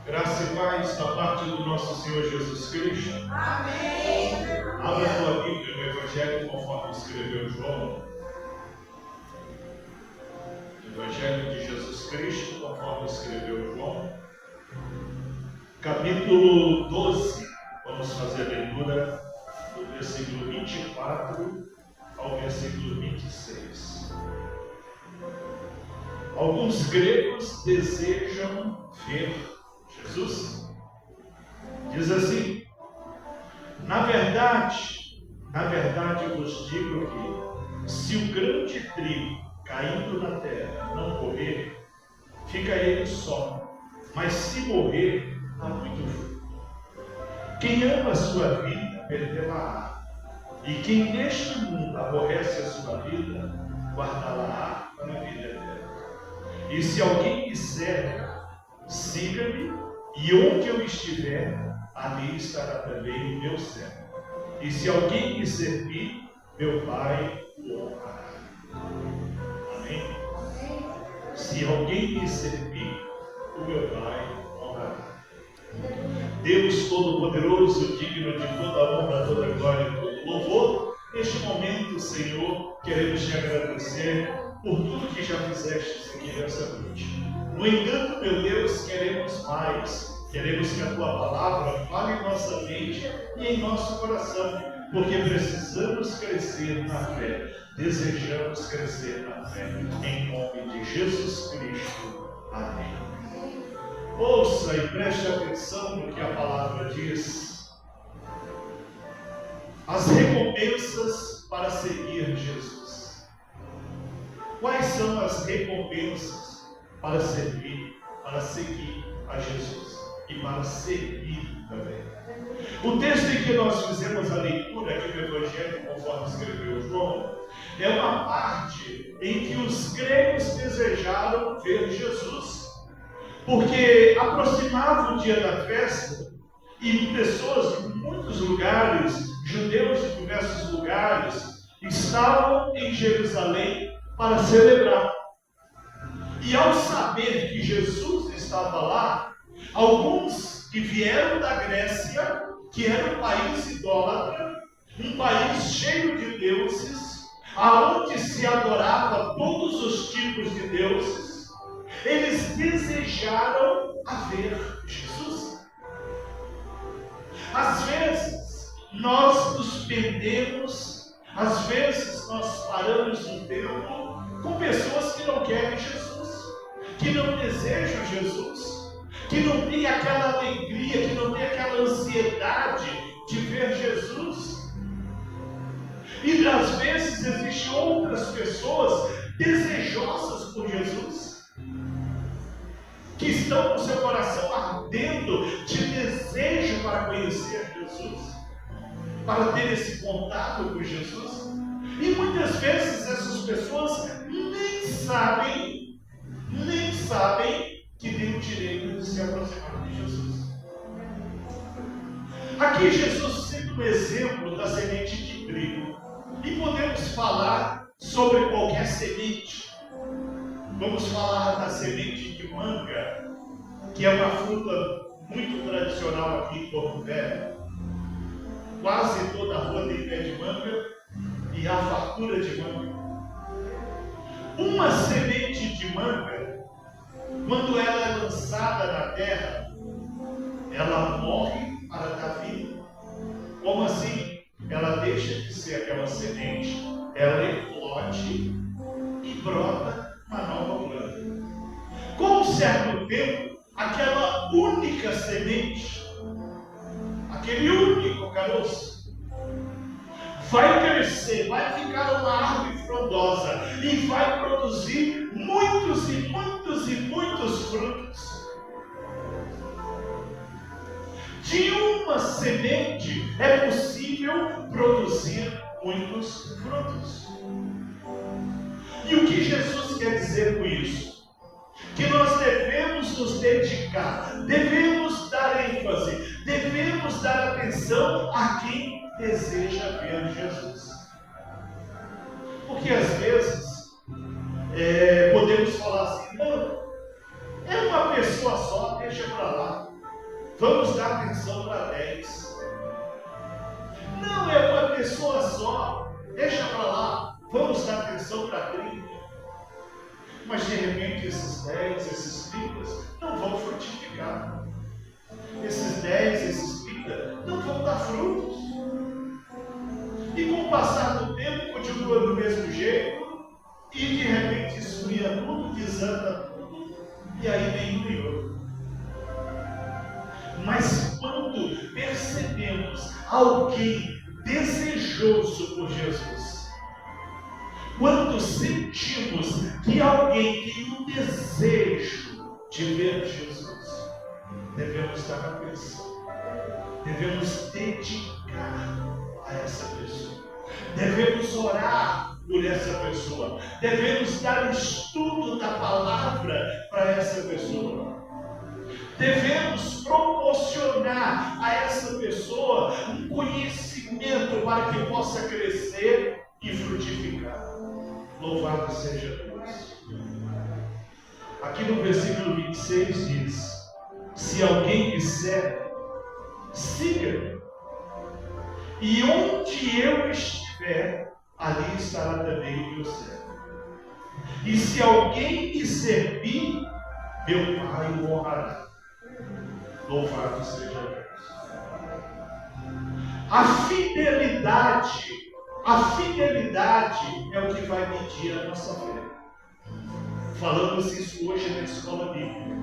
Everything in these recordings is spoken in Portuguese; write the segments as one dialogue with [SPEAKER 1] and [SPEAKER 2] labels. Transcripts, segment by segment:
[SPEAKER 1] Graça e paz da parte do nosso Senhor Jesus Cristo.
[SPEAKER 2] Amém.
[SPEAKER 1] Abra a tua Bíblia no Evangelho conforme escreveu João. Evangelho de Jesus Cristo conforme escreveu João. Capítulo 12. Vamos fazer a leitura do versículo 24 ao versículo 26. Alguns gregos desejam ver Jesus. Diz assim: na verdade eu vos digo que se o grão de trigo caindo na terra não morrer, fica ele só, mas se morrer, dá muito fruto. Quem ama a sua vida, perdê-la-á, e quem neste mundo aborrece a sua vida, guardá-la-á para a vida eterna. E se alguém me serve, siga-me, e onde eu estiver, ali estará também o meu servo. E se alguém me servir, meu Pai o honrará. Amém? Se alguém me servir, o meu Pai honrará. Deus Todo-Poderoso, digno de toda honra, toda glória e todo louvor, neste momento, Senhor, queremos te agradecer por tudo que já fizeste aqui nessa noite. No entanto, meu Deus, queremos mais. Queremos que a Tua Palavra fale em nossa mente e em nosso coração, porque precisamos crescer na fé. Desejamos crescer na fé. Em nome de Jesus Cristo. Amém. Ouça e preste atenção no que a Palavra diz. As recompensas para seguir Jesus. Quais são as recompensas para seguir a Jesus e para seguir também? O texto em que nós fizemos a leitura aqui do Evangelho, conforme escreveu João, é uma parte em que os gregos desejaram ver Jesus, porque aproximava o dia da festa e pessoas de muitos lugares, judeus de diversos lugares, estavam em Jerusalém para celebrar. E ao saber que Jesus estava lá, alguns que vieram da Grécia, que era um país idólatra, um país cheio de deuses, aonde se adorava todos os tipos de deuses, eles desejaram ver Jesus. Às vezes nós nos perdemos, às vezes nós paramos no tempo com pessoas que não querem Jesus, que não desejam Jesus, que não tem aquela alegria, que não tem aquela ansiedade de ver Jesus. E às vezes existem outras pessoas desejosas por Jesus, que estão com seu coração ardendo de desejo para conhecer Jesus, para ter esse contato com Jesus. E muitas vezes essas pessoas nem sabem que tem o direito de se aproximar de Jesus. Aqui Jesus cita um exemplo da semente de trigo. E podemos falar sobre qualquer semente. Vamos falar da semente de manga, que é uma fruta muito tradicional aqui em Porto Velho. Quase toda a rua tem pé de manga e há fartura de manga. Uma semente de manga, quando ela é lançada na terra, ela morre para dar vida. Como assim? Ela deixa de ser aquela semente, ela eclode e brota uma nova planta. Com um certo tempo, aquela única semente, aquele único caroço, vai crescer, vai ficar uma árvore frondosa e vai produzir muitos e muitos e muitos frutos. De uma semente é possível produzir muitos frutos. E o que Jesus quer dizer com isso? Que nós devemos nos dedicar, devemos dar ênfase, devemos dar atenção a quem deseja ver Jesus. Porque às vezes podemos falar assim: não, é uma pessoa só, deixa para lá. Vamos dar atenção para 10. Não é uma pessoa só. Deixa para lá. Vamos dar atenção para 30. Mas de repente esses 10, esses 30 não vão frutificar. Esses 10, esses 30 não vão dar frutos. E com o passar do tempo continua do mesmo jeito. E de repente esfria tudo, desanda tudo. E aí vem um e outro. Mas quando percebemos alguém desejoso por Jesus, quando sentimos que alguém tem um desejo de ver Jesus, devemos dar atenção, devemos dedicar a essa pessoa, devemos orar por essa pessoa, devemos dar estudo da palavra para essa pessoa, devemos proporcionar a essa pessoa um conhecimento para que possa crescer e frutificar. Louvado seja Deus. Aqui no versículo 26 diz: se alguém disser, siga-me, e onde eu estiver, ali estará também o meu servo. E se alguém me servir, meu Pai o honrará. Louvado seja Deus. A fidelidade é o que vai medir a nossa fé. Falamos isso hoje na escola bíblica.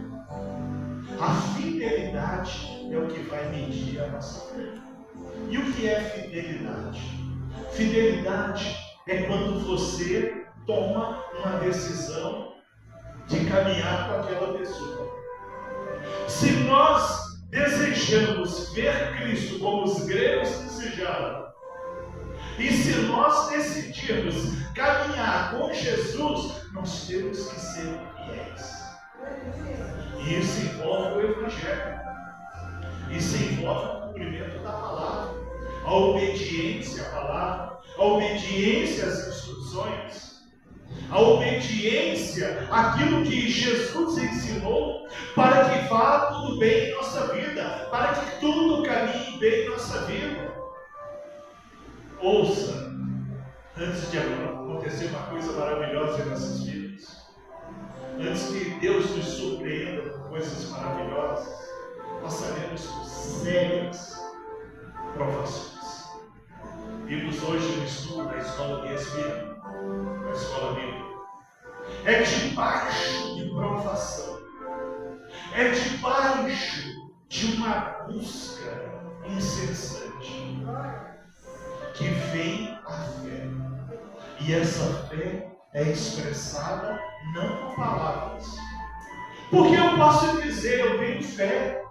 [SPEAKER 1] A fidelidade é o que vai medir a nossa fé. E o que é fidelidade? Fidelidade é quando você toma uma decisão de caminhar com aquela pessoa. Se nós desejamos ver Cristo como os gregos desejaram, e se nós decidirmos caminhar com Jesus, nós temos que ser fiéis. E isso envolve o Evangelho. Isso envolve o cumprimento da palavra, a obediência à palavra, a obediência às instruções, a obediência àquilo que Jesus ensinou, para que vá tudo bem em nossa vida, para que tudo caminhe bem em nossa vida. Ouça, antes de acontecer uma coisa maravilhosa em nossas vidas, antes que Deus nos surpreenda com coisas maravilhosas, passaremos por sérias provações. Vimos hoje no estudo da escola de Espírito, na escola bíblica. É debaixo de provação, é debaixo de uma busca incessante que vem a fé. E essa fé é expressada não com palavras. Porque eu posso dizer, eu tenho fé.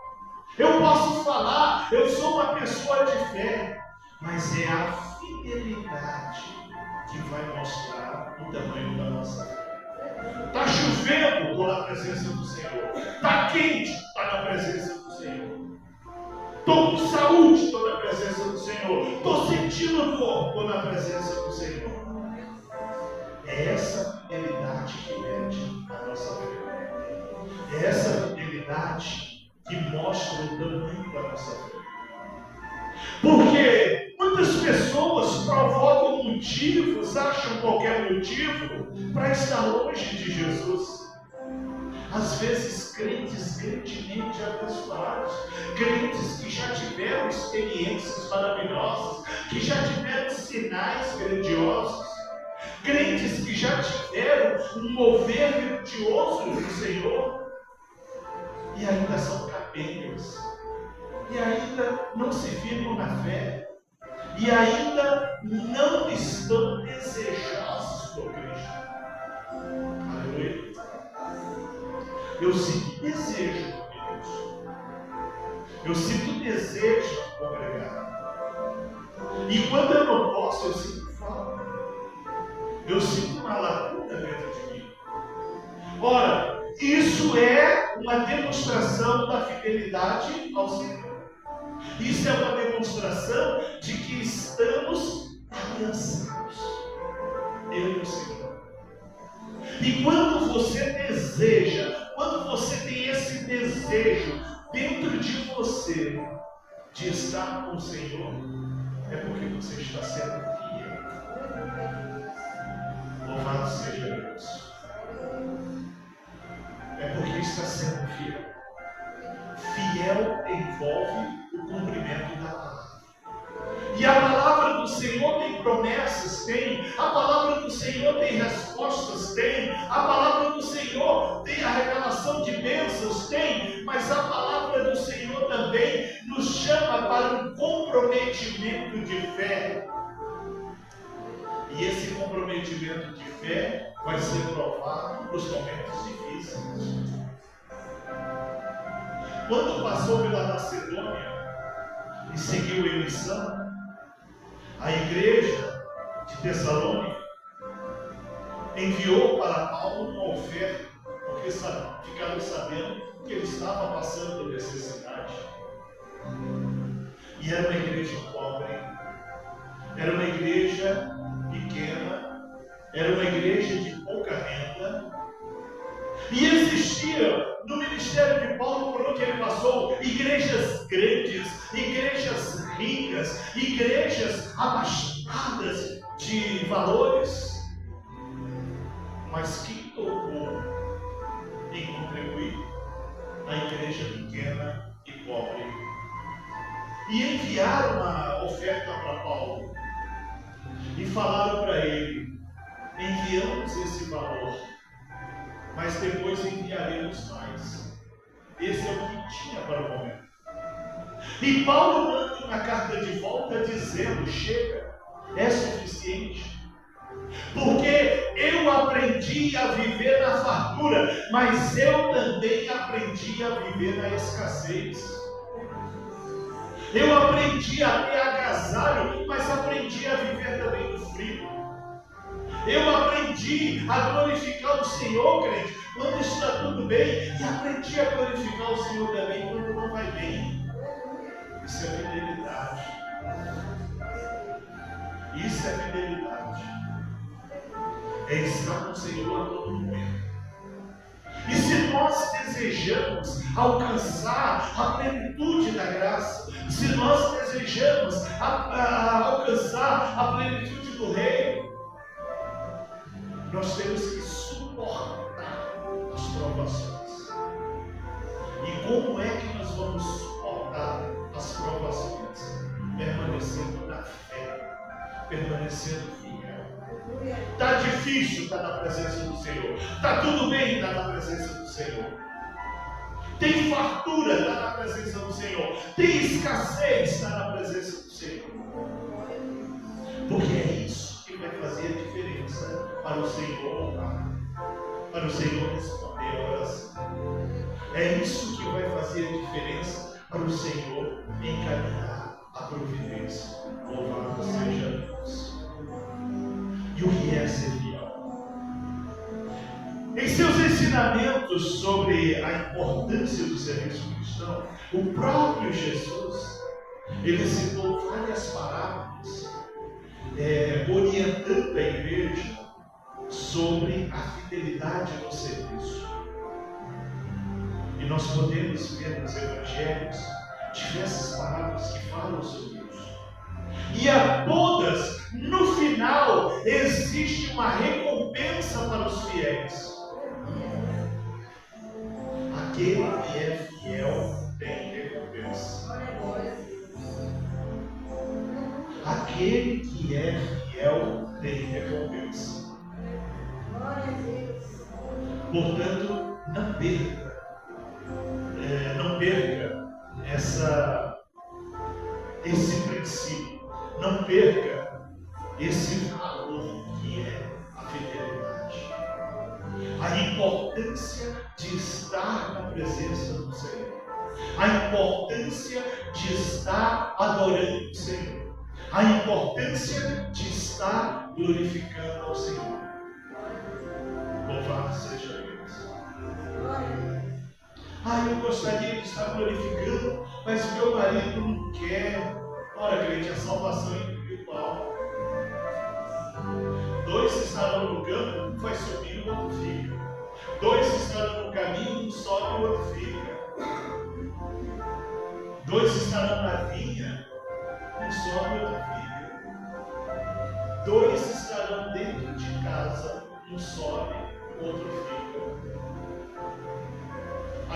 [SPEAKER 1] Eu posso falar, eu sou uma pessoa de fé. Mas é a fidelidade que vai mostrar o tamanho da nossa fé. Está chovendo, estou na presença do Senhor. Está quente, está na presença do Senhor. Estou com saúde, estou na presença do Senhor. Estou sentindo dor, estou na presença do Senhor. É essa fidelidade que mede a nossa fé. É essa fidelidade que mostra o tamanho da nossa fé. Porque muitas pessoas provocam motivos, acham qualquer motivo para estar longe de Jesus. Às vezes crentes grandemente abençoados, crentes que já tiveram experiências maravilhosas, que já tiveram sinais grandiosos, crentes que já tiveram um mover grandioso do Senhor, e ainda são capengas, e ainda não se firmam na fé, e ainda não estão desejosos por Cristo. Aleluia. Eu sinto desejo, Deus. Eu sinto desejo de congregar. E quando eu não posso, eu sinto falta. Eu sinto uma lacuna dentro de mim. Ora, isso é uma demonstração da fidelidade ao Senhor. Isso é uma demonstração de que estamos aliançados. Eu e o Senhor. E quando você deseja, quando você tem esse desejo dentro de você de estar com o Senhor, é porque você está sendo fiel. Louvado seja Deus. É porque está sendo fiel. Fiel envolve o cumprimento da palavra. E a palavra do Senhor tem promessas, tem. A palavra do Senhor tem respostas, tem. A palavra do Senhor tem a revelação de bênçãos, tem. Mas a palavra do Senhor também nos chama para um comprometimento de fé. E esse comprometimento de fé vai ser provado nos momentos difíceis. Quando passou pela Macedônia e seguiu em missão, a igreja de Tessalônica enviou para Paulo uma oferta, porque ficaram sabendo que ele estava passando por necessidade. E era uma igreja pobre, era uma igreja pequena, era uma igreja de pouca renda. E existia no ministério de Paulo, por onde ele passou, igrejas grandes, igrejas ricas, igrejas abastadas de valores. Mas quem tocou em contribuir? A igreja pequena e pobre. E enviaram uma oferta para Paulo e falaram para ele: enviamos esse valor, mas depois enviaremos mais. Esse é o que tinha para o momento. E Paulo manda uma carta de volta dizendo: chega, é suficiente. Porque eu aprendi a viver na fartura, mas eu também aprendi a viver na escassez. Eu aprendi a ter agasalho, mas aprendi a viver também no frio. Eu aprendi a glorificar o Senhor, crente, quando está tudo bem, e aprendi a glorificar o Senhor também quando não vai bem. Isso é fidelidade. Isso é fidelidade. É estar com o Senhor a todo momento. E se nós desejamos alcançar a plenitude da graça, se nós desejamos alcançar a plenitude do reino, nós temos que suportar as provações. E como é que nós vamos suportar as provações? Permanecendo na fé, permanecendo fiel. Está difícil estar na presença do Senhor. Está tudo bem estar na presença do Senhor. Tem fartura, está na presença do Senhor. Tem escassez, está na presença do Senhor. Porque é isso que vai fazer a diferença para o Senhor orar, para o Senhor responder a oração. É isso que vai fazer a diferença para o Senhor encaminhar a providência. Louvado seja Deus. E o que é ser fiel? Em seus ensinamentos sobre a importância do serviço cristão, o próprio Jesus, ele citou várias parábolas orientando a igreja sobre a fidelidade no serviço. E nós podemos ver nos evangelhos diversas parábolas que falam sobre isso. E a todas, no final, existe uma recompensa para os fiéis. Aquele que é fiel tem recompensa. Aquele que é fiel tem recompensa. Portanto, não perca esse princípio. Não perca esse valor que é a fidelidade. A importância de estar na presença do Senhor. A importância de estar adorando o Senhor. A importância de estar glorificando ao Senhor. Louvado seja Deus. Eu gostaria de estar glorificando, mas meu marido não quer. Ora, crente, a salvação é individual. 2 estarão no campo, um vai subir e o outro fica. 2 estarão no caminho, um sobe e o outro fica. 2 estarão na vinha, um sobe, outro fica. 2 estarão dentro de casa, um sobe, outro fica.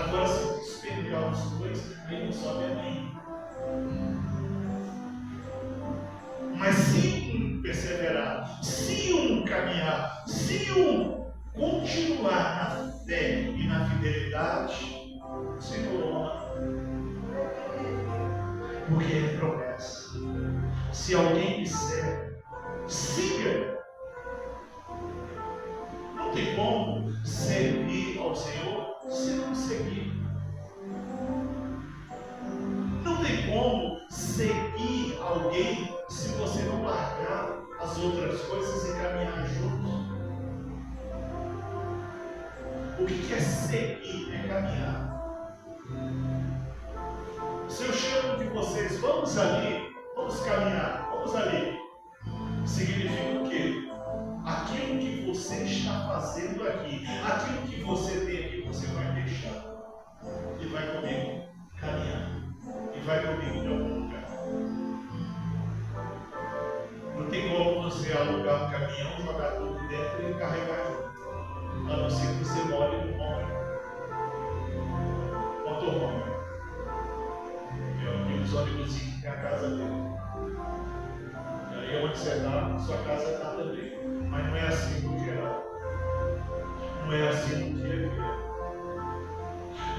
[SPEAKER 1] Agora, se despencar os 2, aí não sobe a mim. Mas se um perseverar, se um caminhar, se um continuar na fé e na fidelidade, o Senhor honra. Porque é promessa. Se alguém disser, siga. Não tem como servir ao Senhor se não seguir. Não tem como seguir alguém se você não largar as outras coisas e caminhar juntos. O que é seguir? É caminhar. Se eu chamo de vocês, vamos ali, vamos caminhar, vamos ali, significa o quê? Aquilo que você está fazendo aqui, aquilo que você tem aqui, você vai deixar e vai comigo caminhar, e vai comigo de algum lugar. Não tem como você alugar um caminhão, jogar tudo dentro e carregar junto, a não ser que você more no motorhome. Aqueles ônibus que tem a casa dele. E aí onde você está, sua casa está também. Mas não é assim no geral. Não é assim no dia a dia.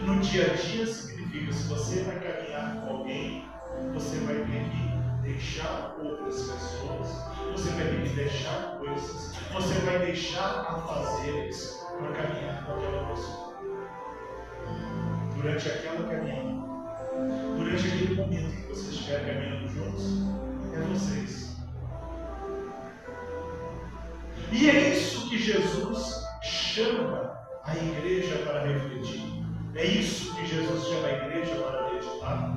[SPEAKER 1] No dia a dia significa, se você vai caminhar com alguém, você vai ter que deixar outras pessoas, você vai ter que deixar coisas, você vai deixar afazeres para caminhar com aquela pessoa. Durante aquela caminhada, durante aquele momento que vocês estiverem caminhando juntos, é vocês. E é isso que Jesus chama a igreja para refletir. É isso que Jesus chama a igreja para meditar.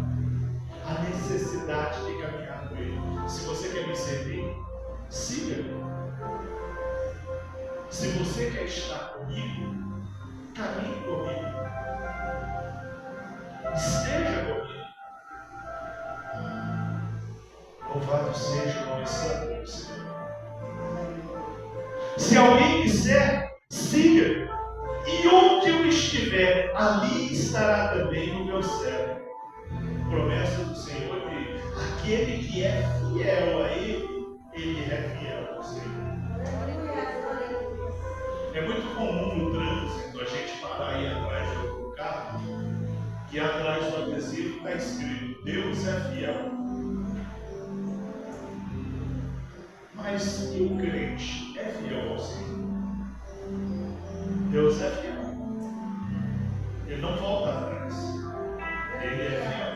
[SPEAKER 1] A necessidade de caminhar com Ele. Se você quer me servir, siga. Se você quer estar comigo, caminhe comigo. Esteja comigo. Louvado seja o nome santo do Senhor. Se alguém disser, siga. E onde eu estiver, ali estará também o meu servo. Promessa do Senhor que aquele que é fiel a Ele é fiel ao Senhor. É muito comum no trânsito a gente parar aí atrás do carro, que atrás do adesivo está escrito: Deus é fiel. Mas e o crente é fiel ao Senhor? Deus é fiel. Ele não volta atrás. Ele é fiel.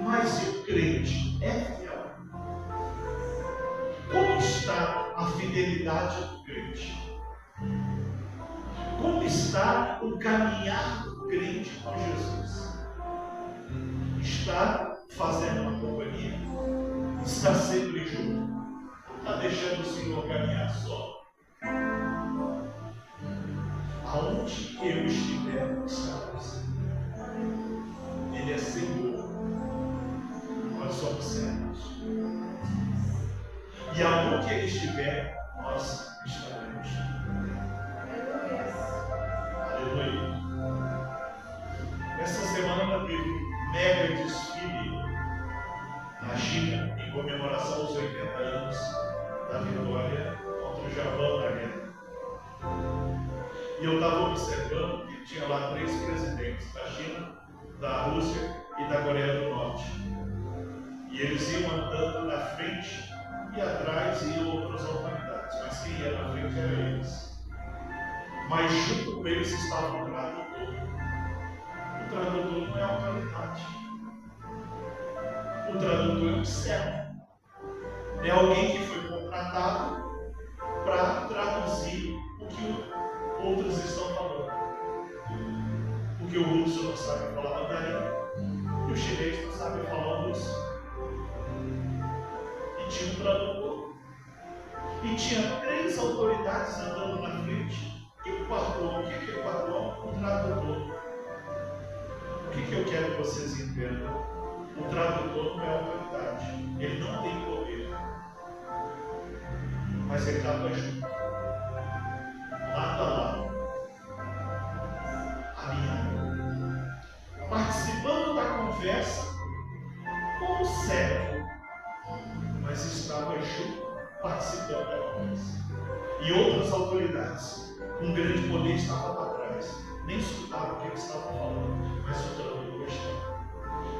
[SPEAKER 1] Mas se o crente é fiel, como está a fidelidade do crente? Como está o caminhar do crente com Jesus? Está fazendo uma companhia? Está sempre junto? Está deixando o Senhor caminhar só? Aonde eu estiver, está você. Ele é Senhor. Nós somos servos. E aonde Ele estiver, nós estaremos. Aleluia. Essa semana teve um mega desfile na China, em comemoração aos 80 anos da vitória contra o Japão na guerra. E eu estava observando que tinha lá 3 presidentes, da China, da Rússia e da Coreia do Norte. E eles iam andando na frente e atrás iam outras autoridades, mas quem ia na frente era eles. Mas junto com eles estava o tradutor. O tradutor não é autoridade. O tradutor é um servo. É alguém que foi contratado para traduzir o que outros estão falando. Porque o russo não sabe falar mandarim e o chinês não sabe falar russo. E tinha um tradutor. E tinha 3 autoridades andando na frente. E o quarto homem, o que é o quarto homem? Um tradutor. que eu quero que vocês entendam? O tradutor não é autoridade. Ele não tem poder. Mas ele estava junto. Lado a lado. Alinhado. Participando da conversa como servo. Mas estava junto, participando da conversa. E outras autoridades, com grande poder, estavam para trás. Nem escutavam o que eles estavam falando, mas o tradutor estava.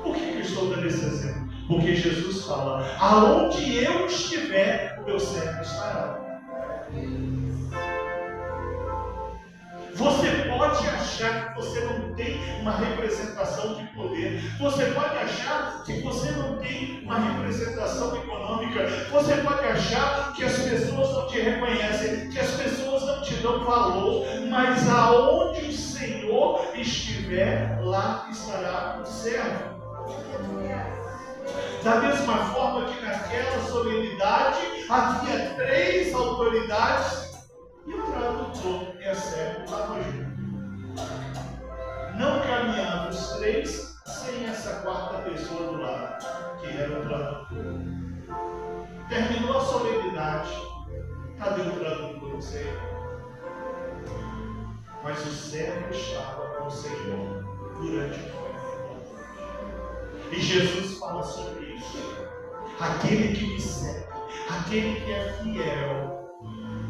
[SPEAKER 1] Por que eu estou dando esse exemplo? Porque Jesus fala: aonde eu estiver, o meu servo estará. Você pode achar que você não tem uma representação de poder. Você pode achar que você não tem uma representação econômica. Você pode achar que as pessoas não te reconhecem, que as pessoas não te dão valor. Mas aonde o Senhor estiver, lá estará o servo. Da mesma forma que naquela solenidade havia 3 autoridades e o tradutor e a servo estavam juntos. Não caminhavam os 3 sem essa 4ª pessoa do lado, que era o tradutor. Terminou a solenidade. Cadê o tradutor? Não sei. Mas o servo estava com o Senhor durante o fome. E Jesus fala sobre isso. Aquele que me serve, aquele que é fiel,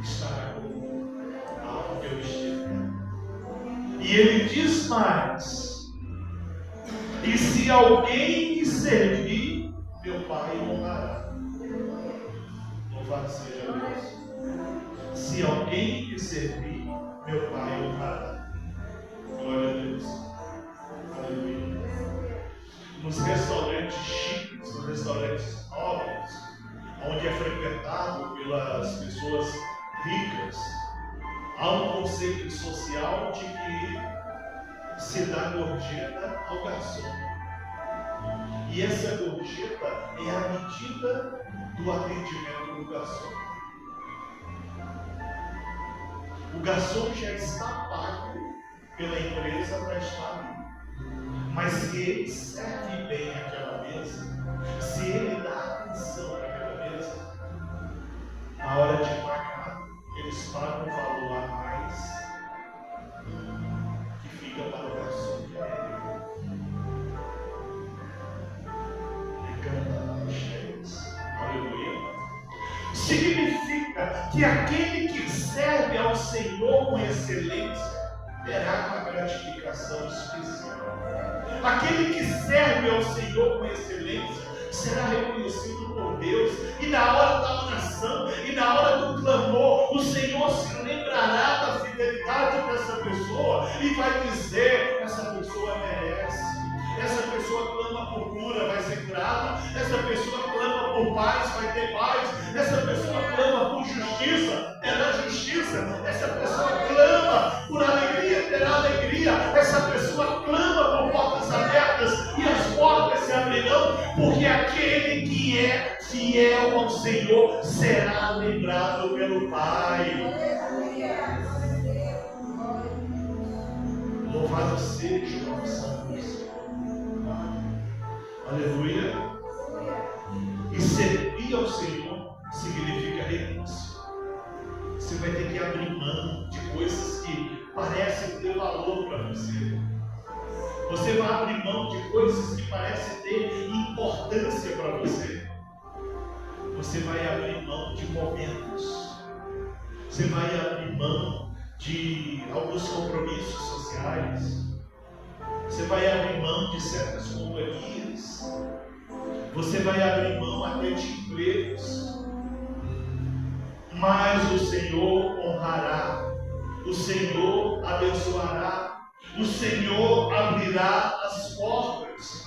[SPEAKER 1] estará comigo aonde eu estiver. E ele diz mais: e se alguém me servir, meu Pai o honrará. Louvado seja Deus. Se alguém me servir, meu Pai o honrará. Glória a Deus. Aleluia. Nos restaurantes chiques, nos restaurantes nobres, onde é frequentado pelas pessoas ricas, há um conceito social de que se dá gorjeta ao garçom. E essa gorjeta é a medida do atendimento do garçom. O garçom já está pago pela empresa para estar ali. Mas se ele serve bem aquela mesa, se ele dá atenção àquela mesa, na hora de pagar, eles pagam um valor a mais que fica para o garçom que é ele. Aleluia. Significa que aquele que serve ao Senhor com excelência terá uma gratificação especial. Aquele que serve ao Senhor com excelência será reconhecido por Deus. E na hora da oração, e na hora do clamor, o Senhor se lembrará da fidelidade dessa pessoa e vai dizer: essa pessoa merece. Essa pessoa clama por cura, vai ser curada. Essa pessoa clama por paz, vai ter paz. Essa pessoa clama por justiça, terá justiça. Essa pessoa clama por alegria, terá alegria. Essa pessoa clama por portas abertas e as portas se abrirão, porque aquele que é fiel ao Senhor será lembrado pelo Pai. Louvado seja o nosso Santo. Aleluia. E servir ao Senhor significa renúncia. Você vai ter que abrir mão de coisas que parecem ter valor para você. Você vai abrir mão de coisas que parecem ter importância para você. Você vai abrir mão de momentos. Você vai abrir mão de alguns compromissos sociais. Você vai abrir mão de certas companhias. Você vai abrir mão até de empregos. Mas o Senhor honrará. O Senhor abençoará. O Senhor abrirá as portas.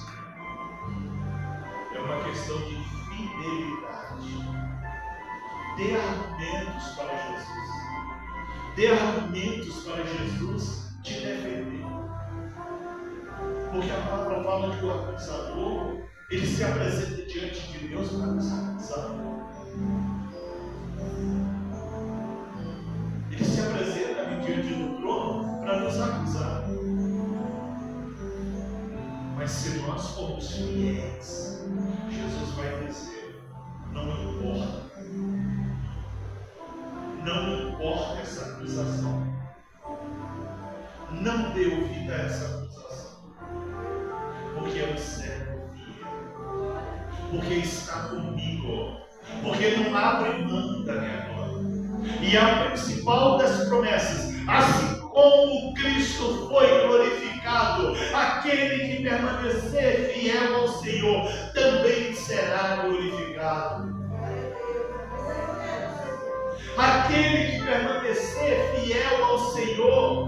[SPEAKER 1] É uma questão de fidelidade. Dê argumentos para Jesus. Dê argumentos para Jesus te defender. Porque a palavra fala que o acusador, ele se apresenta diante de Deus para nos acusar. Ele se apresenta diante do trono para nos acusar. Mas se nós formos fiéis, Jesus vai dizer: não importa essa acusação, não dê ouvido a essa acusação, porque é um servo fiel, porque está comigo, porque não abre mão da minha glória. E a principal das promessas: assim como Cristo foi glorificado, aquele que permanecer fiel ao Senhor também será glorificado. Aquele que permanecer fiel ao Senhor,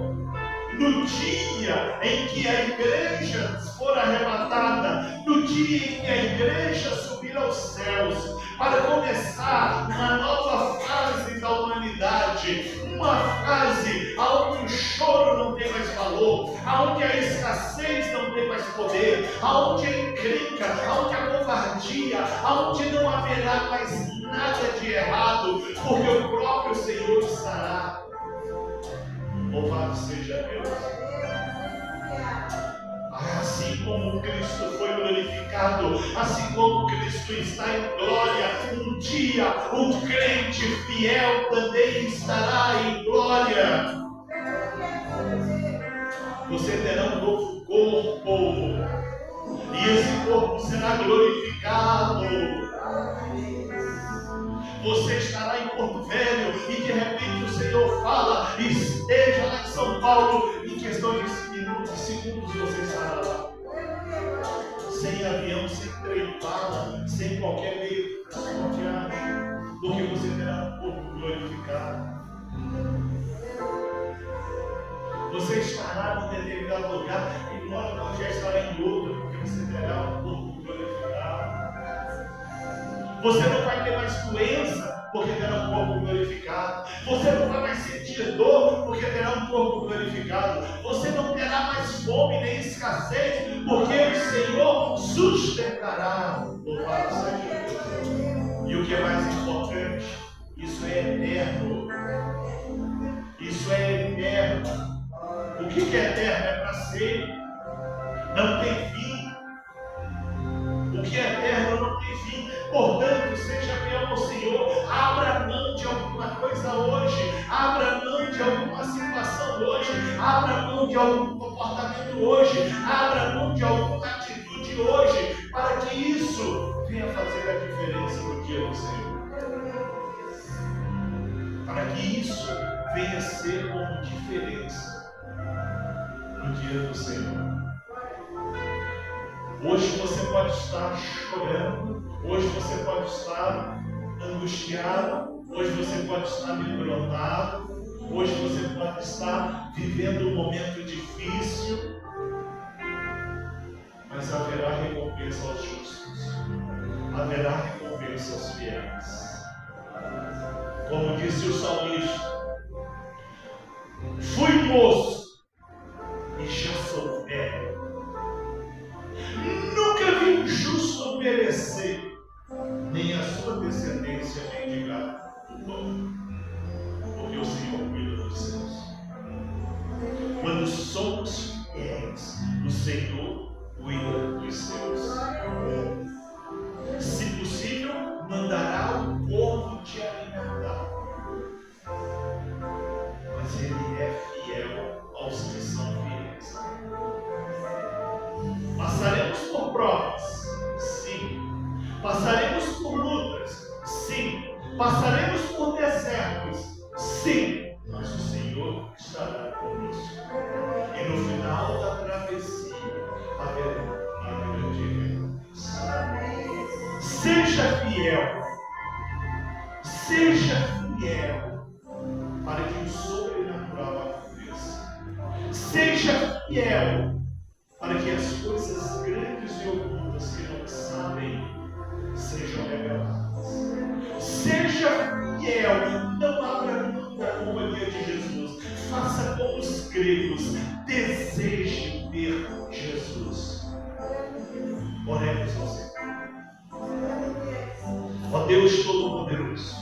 [SPEAKER 1] no dia em que a igreja for arrebatada, no dia em que a igreja subir aos céus, para começar uma nova fase da humanidade, uma fase onde o choro não tem mais valor, onde a escassez não tem mais poder, onde a encrenca, onde a covardia, onde não haverá mais nada de errado, porque o próprio Senhor estará. Louvado seja Deus. Assim como Cristo foi glorificado, assim como Cristo está em glória, um dia o crente fiel também estará em glória. Você terá um novo corpo, e esse corpo será glorificado. Você estará em Porto Velho e de repente o Senhor fala: esteja lá em São Paulo, em questão de minutos e segundos você estará lá. Sem avião, sem trem bala, sem qualquer meio de transporte, porque você terá um corpo glorificado. Você estará num determinado lugar e logo já estará em outro, porque você terá um corpo glorificado. Você não vai ter mais doença, porque terá um corpo glorificado. Você não vai mais sentir dor, porque terá um corpo glorificado. Você não terá mais fome nem escassez, porque o Senhor sustentará. Louvado seja Deus. E o que é mais importante, isso é eterno. Isso é eterno. O que é eterno é para sempre. Não tem fim. O que é eterno não tem fim. Portanto, seja fiel ao Senhor. Abra mão de alguma coisa hoje. Abra mão de alguma situação hoje. Abra mão de algum comportamento hoje. Abra mão de alguma atitude hoje. Para que isso venha fazer a diferença no dia do Senhor. Para que isso venha ser como diferença no dia do Senhor. Hoje você pode estar chorando, hoje você pode estar angustiado, hoje você pode estar amedrontado, hoje você pode estar vivendo um momento difícil, mas haverá recompensa aos justos, haverá recompensa aos fiéis. Como disse o salmista: fui moço e já sou velho. Nunca vi um justo perecer, nem a sua descendência mendigar o pão, porque o Senhor cuida dos seus. Quando somos fiéis, o Senhor cuida dos seus. Se possível, mandará o corvo te alimentar, mas Ele é fiel aos que são fiéis. Passaremos por provas? Sim. Passaremos por lutas? Sim. Passaremos por desertos? Sim. Mas o Senhor estará conosco. E no final da travessia haverá uma grande recompensa. Seja fiel. Seja fiel para que o sobrenatural aconteça. Seja fiel para que as coisas grandes e ocultas que não sabem sejam reveladas. Seja fiel, não abra mão da companhia de Jesus. Faça como os gregos, deseje ver Jesus. Oremos ao Senhor. Ó Deus Todo-Poderoso,